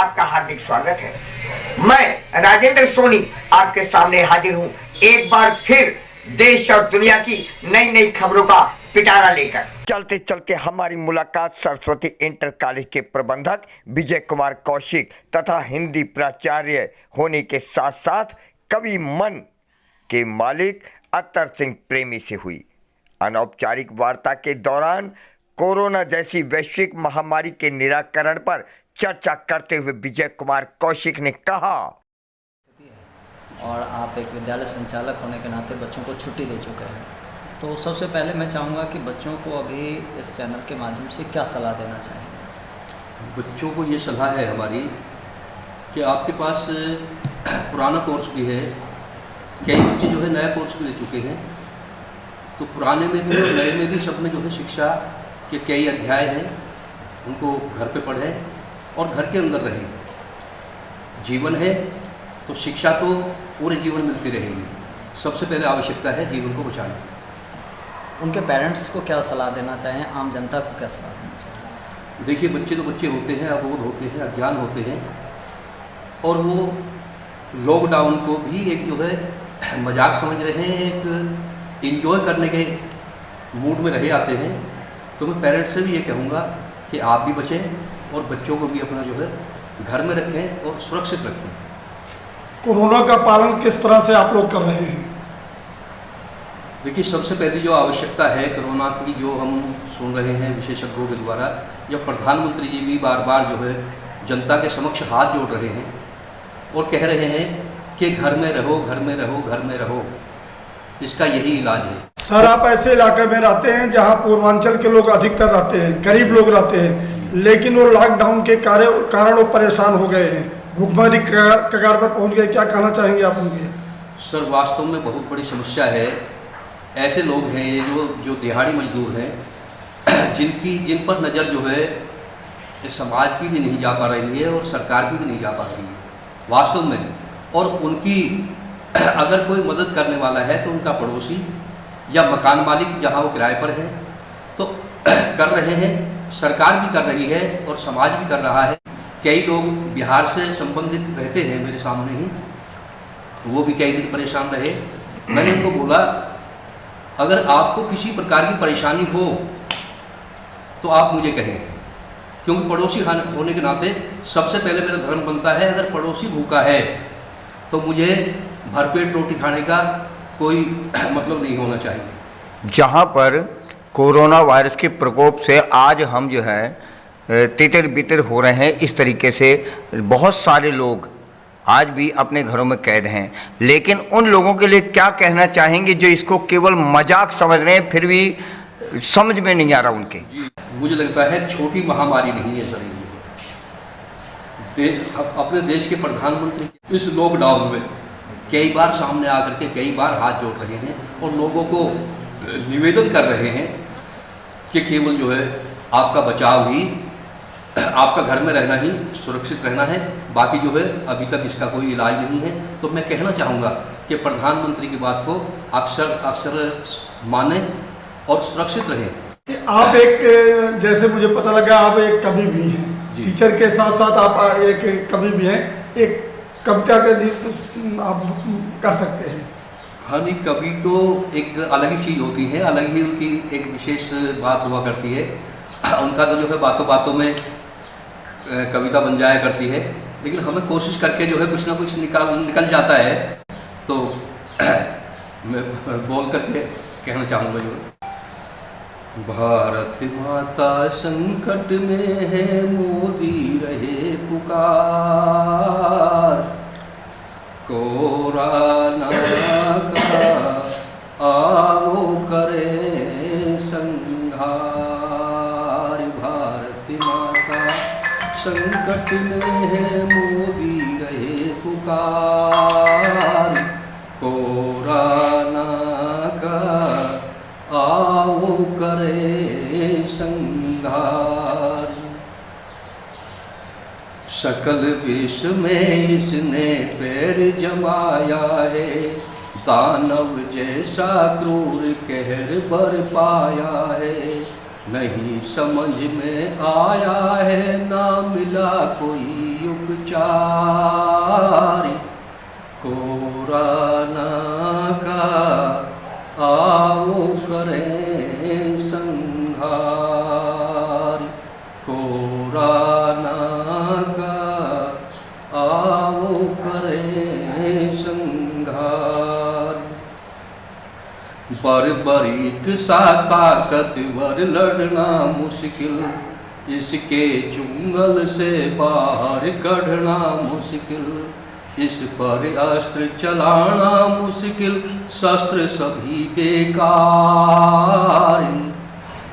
आपका हार्दिक स्वागत है। मैं राजेंद्र सोनी आपके सामने हाजिर हूँ एक बार फिर देश और दुनिया की नई नई खबरों का पिटारा लेकर। चलते चलते हमारी मुलाकात सरस्वती इंटर कॉलेज के प्रबंधक विजय कुमार कौशिक तथा हिंदी प्राचार्य होने के साथ साथ कवि मन के मालिक अत्तर सिंह प्रेमी से हुई। अनौपचारिक वार्ता के दौरान कोरोना जैसी वैश्विक महामारी के निराकरण पर चर्चा करते हुए विजय कुमार कौशिक ने कहा, और आप एक विद्यालय संचालक होने के नाते बच्चों को छुट्टी दे चुके हैं, तो सबसे पहले मैं चाहूँगा कि बच्चों को अभी इस चैनल के माध्यम से क्या सलाह देना चाहेंगे। बच्चों को ये सलाह है हमारी कि आपके पास पुराना कोर्स भी है, कई बच्चे जो है नया कोर्स भी ले चुके हैं, तो पुराने में भी और नए में भी सब में जो है शिक्षा के कई अध्याय हैं, उनको घर पे पढ़ें और घर के अंदर रहें। जीवन है तो शिक्षा तो पूरे जीवन मिलती रहेगी। सबसे पहले आवश्यकता है जीवन को बचाना। उनके पेरेंट्स को क्या सलाह देना चाहें, आम जनता को क्या सलाह देना चाहें? देखिए, बच्चे तो बच्चे होते हैं, अबोध होते हैं, अज्ञान होते हैं, और वो लॉकडाउन को भी एक जो है मजाक समझ रहे हैं, एक एंजॉय करने के मूड में रहे आते हैं। तो मैं पेरेंट्स से भी ये कहूँगा कि आप भी बचें और बच्चों को भी अपना जो है घर में रखें और सुरक्षित रखें। कोरोना का पालन किस तरह से आप लोग कर रहे हैं? देखिए, सबसे पहली जो आवश्यकता है कोरोना की, जो हम सुन रहे हैं विशेषज्ञों के द्वारा, या प्रधानमंत्री जी भी बार बार जो है जनता के समक्ष हाथ जोड़ रहे हैं और कह रहे हैं कि घर में रहो, घर में रहो, घर में रहो। इसका यही इलाज है। सर, आप ऐसे इलाके में रहते हैं जहां पूर्वांचल के लोग अधिकतर रहते हैं, गरीब लोग रहते हैं, लेकिन वो लॉकडाउन के कारण वो परेशान हो गए हैं, भूखमरी कगार पर पहुंच गए। क्या कहना चाहेंगे आप उनके? सर, वास्तव में बहुत बड़ी समस्या है। ऐसे लोग हैं ये जो दिहाड़ी मजदूर हैं, जिन पर नज़र जो है इस समाज की भी नहीं जा पा रही है और सरकार की भी नहीं जा पा रही है वास्तव में। और उनकी अगर कोई मदद करने वाला है तो उनका पड़ोसी या मकान मालिक जहाँ वो किराए पर है तो कर रहे हैं, सरकार भी कर रही है और समाज भी कर रहा है। कई लोग बिहार से संबंधित रहते हैं मेरे सामने ही, वो भी कई दिन परेशान रहे। मैंने उनको बोला, अगर आपको किसी प्रकार की परेशानी हो तो आप मुझे कहें, क्योंकि पड़ोसी होने के नाते सबसे पहले मेरा धर्म बनता है, अगर पड़ोसी भूखा है तो मुझे भरपेट रोटी खाने का कोई मतलब नहीं होना चाहिए। जहां पर कोरोना वायरस के प्रकोप से आज हम जो है तितर बितर हो रहे हैं, इस तरीके से बहुत सारे लोग आज भी अपने घरों में कैद हैं, लेकिन उन लोगों के लिए क्या कहना चाहेंगे जो इसको केवल मजाक समझ रहे हैं, फिर भी समझ में नहीं आ रहा उनके? मुझे लगता है छोटी महामारी नहीं है सर। अपने देश के प्रधानमंत्री इस लॉकडाउन में कई बार सामने आकर के कई बार हाथ जोड़ रहे हैं और लोगों को निवेदन कर रहे हैं कि केवल जो है आपका बचाव ही, आपका घर में रहना ही, सुरक्षित रहना है, बाकी जो है अभी तक इसका कोई इलाज नहीं है। तो मैं कहना चाहूँगा कि प्रधानमंत्री की बात को अक्सर माने और सुरक्षित रहें। आप एक, जैसे मुझे पता लगा, आप एक कवि भी हैं, टीचर के साथ साथ आप एक कवि भी हैं, एक कविता के आप कर सकते हैं। हाँ, नहीं, कवि तो एक अलग ही चीज़ होती है, अलग ही उनकी एक विशेष बात हुआ करती है। उनका तो जो है बातों बातों में कविता बन जाया करती है, लेकिन हमें कोशिश करके जो है कुछ ना कुछ निकल जाता है। तो मैं बोल करके कहना चाहूँगा जो भारत माता संकट में है, मोदी रहे पुकार, कोरोना का आओ करे संहार। भारत माता संकट में है, मोदी रहे पुकार, कोरोना का आओ करे संहार। सकल विश्व में इसने पैर जमाया है, दानव जैसा क्रूर कहर बरपाया है। नहीं समझ में आया है, ना मिला कोई उपचारी, कोरोना का आओ करें संहारी, कोरोना का आओ करें संहारी। बर्बरीक सा ताकतवर लड़ना मुश्किल, इसके चुंगल से बाहर कढ़ना मुश्किल, इस पर अस्त्र चलाना मुश्किल, शस्त्र सभी बेकार,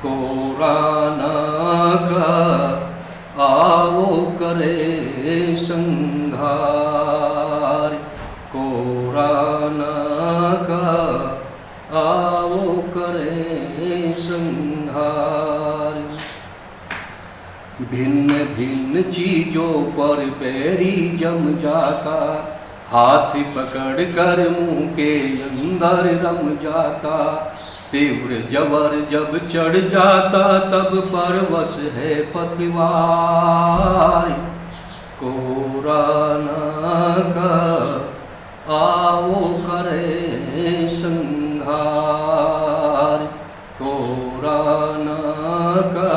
कोरोना का आओ करे संहार, कोरोना का आओ करे संहार। भिन्न भिन्न चीजों पर पैरी जम जाता, हाथ पकड़ कर मुंह के अंदर रम जाता, तीव्र जबर जब चढ़ जाता तब परवश है पतवार, कोरोना का आओ करे संहार, कोरोना का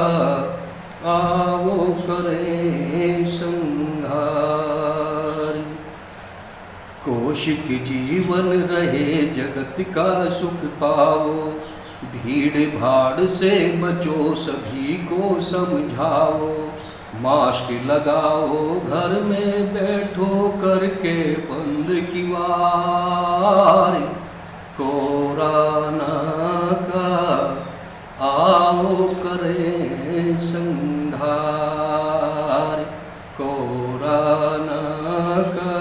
आओ करे संहार। कौशिक जीवन रहे जगत का सुख पाओ, भीड़ भाड़ से बचो सभी को समझाओ, मास्क लगाओ घर में बैठो करके बंद किवाड़, कोरोना का आओ करे संहार, कोरोना का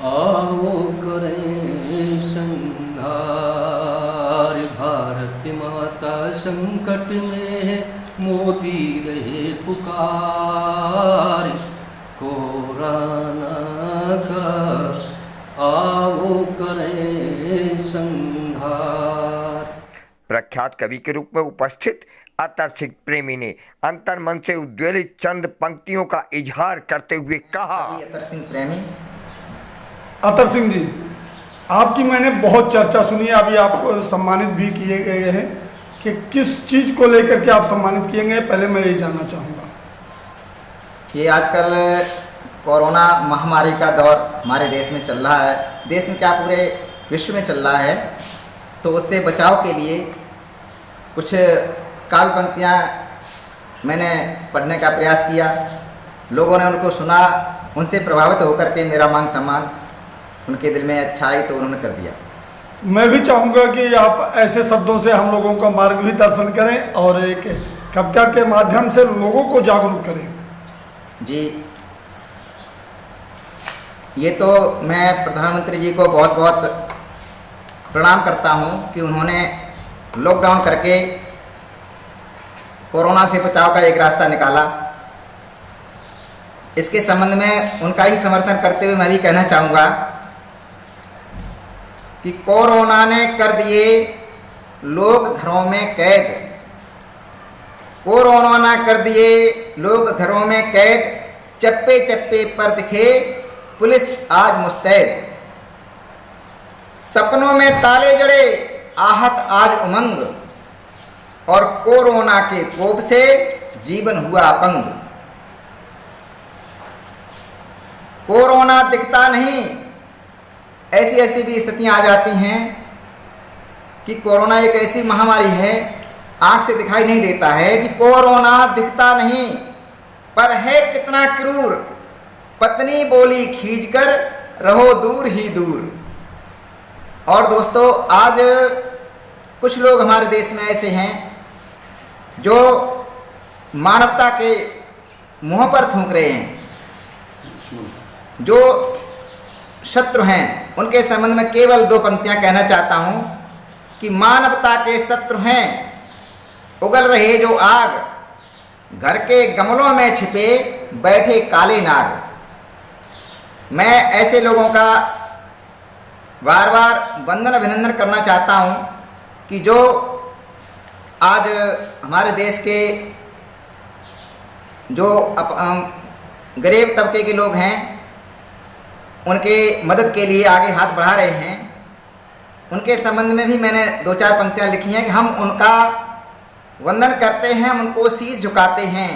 आओ करे संहार। भारत माता संकट में है, मोदी रहे पुकार, कोरोना का आओ करे संहार। प्रख्यात कवि के रूप में उपस्थित अतर सिंह प्रेमी ने अंतर मन से उद्वेलित चंद पंक्तियों का इजहार करते हुए कहा। अतर सिंह प्रेमी। अतर सिंह जी, आपकी मैंने बहुत चर्चा सुनी है, अभी आपको सम्मानित भी किए गए हैं कि किस चीज़ को लेकर के आप सम्मानित किए गए, पहले मैं यही जानना चाहूँगा। ये आजकल कोरोना महामारी का दौर हमारे देश में चल रहा है, देश में क्या पूरे विश्व में चल रहा है, तो उससे बचाव के लिए कुछ काव्य पंक्तियाँ मैंने पढ़ने का प्रयास किया। लोगों ने उनको सुना, उनसे प्रभावित होकर के मेरा मान सम्मान उनके दिल में अच्छा आई तो उन्होंने कर दिया। मैं भी चाहूँगा कि आप ऐसे शब्दों से हम लोगों का मार्ग भी दर्शन करें और एक कविता के माध्यम से लोगों को जागरूक करें। जी, ये तो मैं प्रधानमंत्री जी को बहुत बहुत प्रणाम करता हूँ कि उन्होंने लॉकडाउन करके कोरोना से बचाव का एक रास्ता निकाला। इसके संबंध में उनका ही समर्थन करते हुए मैं भी कहना चाहूँगा कि कोरोना ने कर दिए लोग घरों में कैद, कोरोना ने कर दिए लोग घरों में कैद, चप्पे चप्पे पर दिखे पुलिस आज मुस्तैद, सपनों में ताले जड़े आहत आज उमंग, और कोरोना के कोप से जीवन हुआ अपंग। कोरोना दिखता नहीं, ऐसी ऐसी भी स्थितियां आ जाती हैं कि कोरोना एक ऐसी महामारी है, आंख से दिखाई नहीं देता है कि कोरोना दिखता नहीं पर है कितना क्रूर, पत्नी बोली खींचकर रहो दूर ही दूर। और दोस्तों, आज कुछ लोग हमारे देश में ऐसे हैं जो मानवता के मुंह पर थूक रहे हैं, जो शत्रु हैं। उनके संबंध में केवल दो पंक्तियां कहना चाहता हूं कि मानवता के शत्रु हैं उगल रहे जो आग, घर के गमलों में छिपे बैठे काले नाग। मैं ऐसे लोगों का बार बार वंदन अभिनंदन करना चाहता हूं कि जो आज हमारे देश के जो गरीब तबके के लोग हैं उनके मदद के लिए आगे हाथ बढ़ा रहे हैं, उनके संबंध में भी मैंने 2-4 पंक्तियाँ लिखी हैं कि हम उनका वंदन करते हैं, हम उनको शीश झुकाते हैं।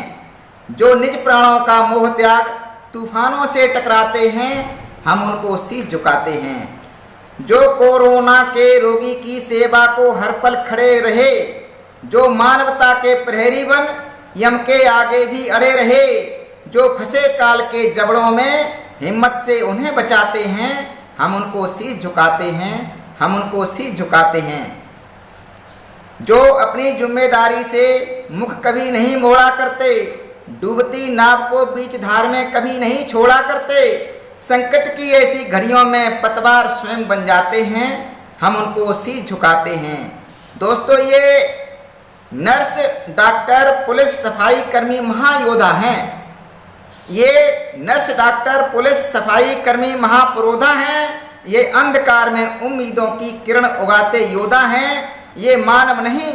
जो निज प्राणों का मोह त्याग तूफानों से टकराते हैं, हम उनको शीश झुकाते हैं। जो कोरोना के रोगी की सेवा को हर पल खड़े रहे, जो मानवता के प्रहरी बन यम के आगे भी अड़े रहे, जो फंसे काल के जबड़ों में हिम्मत से उन्हें बचाते हैं, हम उनको शीश झुकाते हैं, हम उनको शीश झुकाते हैं। जो अपनी जिम्मेदारी से मुख कभी नहीं मोड़ा करते, डूबती नाव को बीच धार में कभी नहीं छोड़ा करते, संकट की ऐसी घड़ियों में पतवार स्वयं बन जाते हैं, हम उनको शीश झुकाते हैं। दोस्तों, ये नर्स, डॉक्टर, पुलिस, सफाई कर्मी महायोद्धा हैं। ये नर्स, डॉक्टर, पुलिस, सफाई कर्मी महापुरोधा हैं। ये अंधकार में उम्मीदों की किरण उगाते योद्धा हैं। ये मानव नहीं,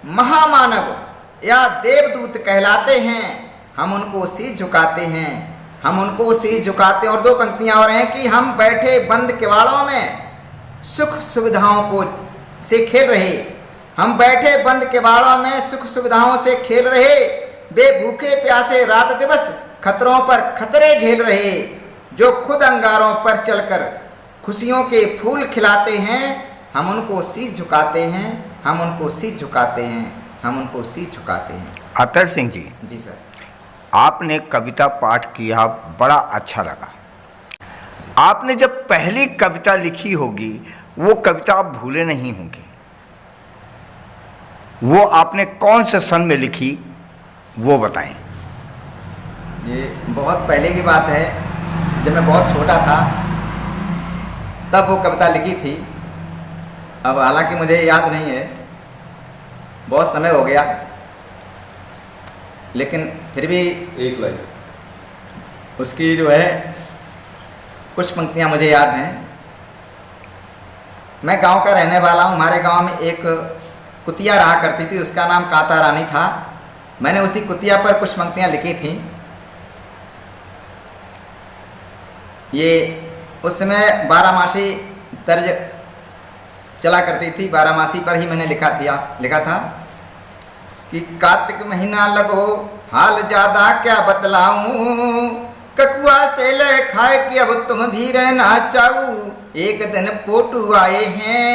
महामानव या देवदूत कहलाते हैं। हम उनको शीश झुकाते हैं, हम उनको शीश झुकाते हैं। और 2 पंक्तियाँ और हैं कि हम बैठे बंद किवाड़ों में सुख सुविधाओं को से खेल रहे, हम बैठे बंद किवाड़ों में सुख सुविधाओं से खेल रहे, वे भूखे प्यासे रात दिवस खतरों पर खतरे झेल रहे, जो खुद अंगारों पर चलकर खुशियों के फूल खिलाते हैं, हम उनको शीश झुकाते हैं, हम उनको शीश झुकाते हैं, हम उनको शीश झुकाते हैं। अतर सिंह जी, जी सर, आपने कविता पाठ किया, बड़ा अच्छा लगा। आपने जब पहली कविता लिखी होगी, वो कविता आप भूले नहीं होंगे। वो आपने कौन से सन में लिखी, वो बताएं। ये बहुत पहले की बात है, जब मैं बहुत छोटा था तब वो कविता लिखी थी। अब हालांकि मुझे याद नहीं है, बहुत समय हो गया, लेकिन फिर भी एक लाइन उसकी जो है कुछ पंक्तियाँ मुझे याद हैं। मैं गांव का रहने वाला हूँ। हमारे गांव में एक कुतिया रहा करती थी, उसका नाम कांता रानी था। मैंने उसी कुतिया पर कुछ पंक्तियाँ लिखी थी। ये उस समय 12मासी तर्ज चला करती थी, 12मासी पर ही मैंने लिखा था कि कार्तिक महीना लगो हाल ज़्यादा क्या बतलाऊं, ककुआ से ले खाए कि अब तुम भी रहना चाहूं। एक दिन पोटू आए हैं,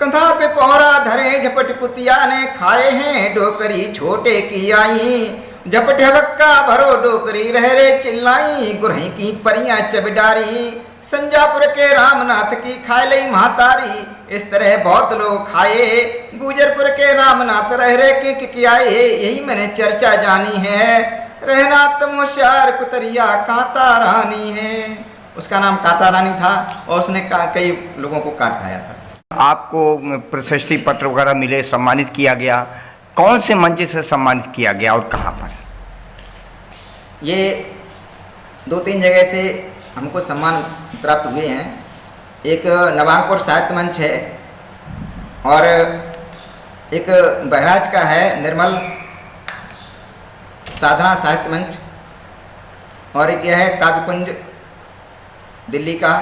कंधा पे पौरा धरे, झपट कुतिया ने खाए हैं, डोकरी छोटे की आई, झपट हवक्का भरो डोकरी रह रे चिल्लाई, गुरही की परियां चबडारी, संजापुर के रामनाथ की खाए लई महातारी। इस तरह बहुत लोग खाए, गुजरपुर के रामनाथ रह रे के आए, यही मैंने चर्चा जानी है, रहना तुम होशियार कुतरिया कांता रानी है। उसका नाम कांता रानी था और उसने कई लोगों को काट खाया था। आपको प्रशस्ति पत्र वगैरह मिले, सम्मानित किया गया, कौन से मंच से सम्मानित किया गया और कहाँ पर? ये 2-3 जगह से हमको सम्मान प्राप्त हुए हैं। एक नवांगपुर साहित्य मंच है और एक बहराज का है निर्मल साधना साहित्य मंच, और एक यह है काव्यकुंज दिल्ली का।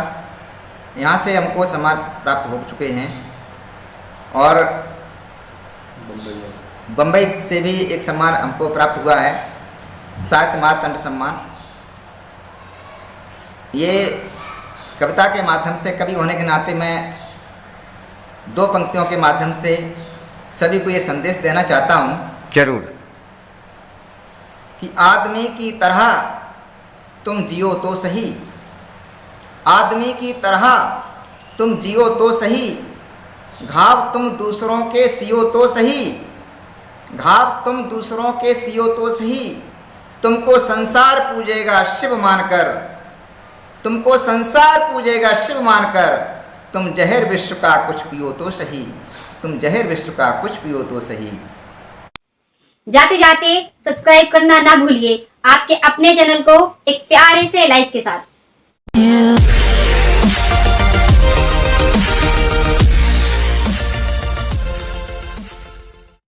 यहाँ से हमको सम्मान प्राप्त हो चुके हैं। और बम्बई से भी एक सम्मान हमको प्राप्त हुआ है, साहित्य मातंड सम्मान। ये कविता के माध्यम से कवि होने के नाते मैं 2 पंक्तियों के माध्यम से सभी को ये संदेश देना चाहता हूँ। जरूर। कि आदमी की तरह तुम जियो तो सही, आदमी की तरह तुम जियो तो सही, घाव तुम दूसरों के सियो तो सही, घाव तुम दूसरों के सियो तो सही, तुमको संसार पूजेगा शिव मानकर, तुमको संसार पूजेगा शिव मानकर, तुम जहर विश्व का कुछ पियो तो सही, तुम जहर विश्व का कुछ पियो तो सही। जाते जाते सब्सक्राइब करना ना भूलिए, आपके अपने चैनल को एक प्यारे से लाइक के साथ।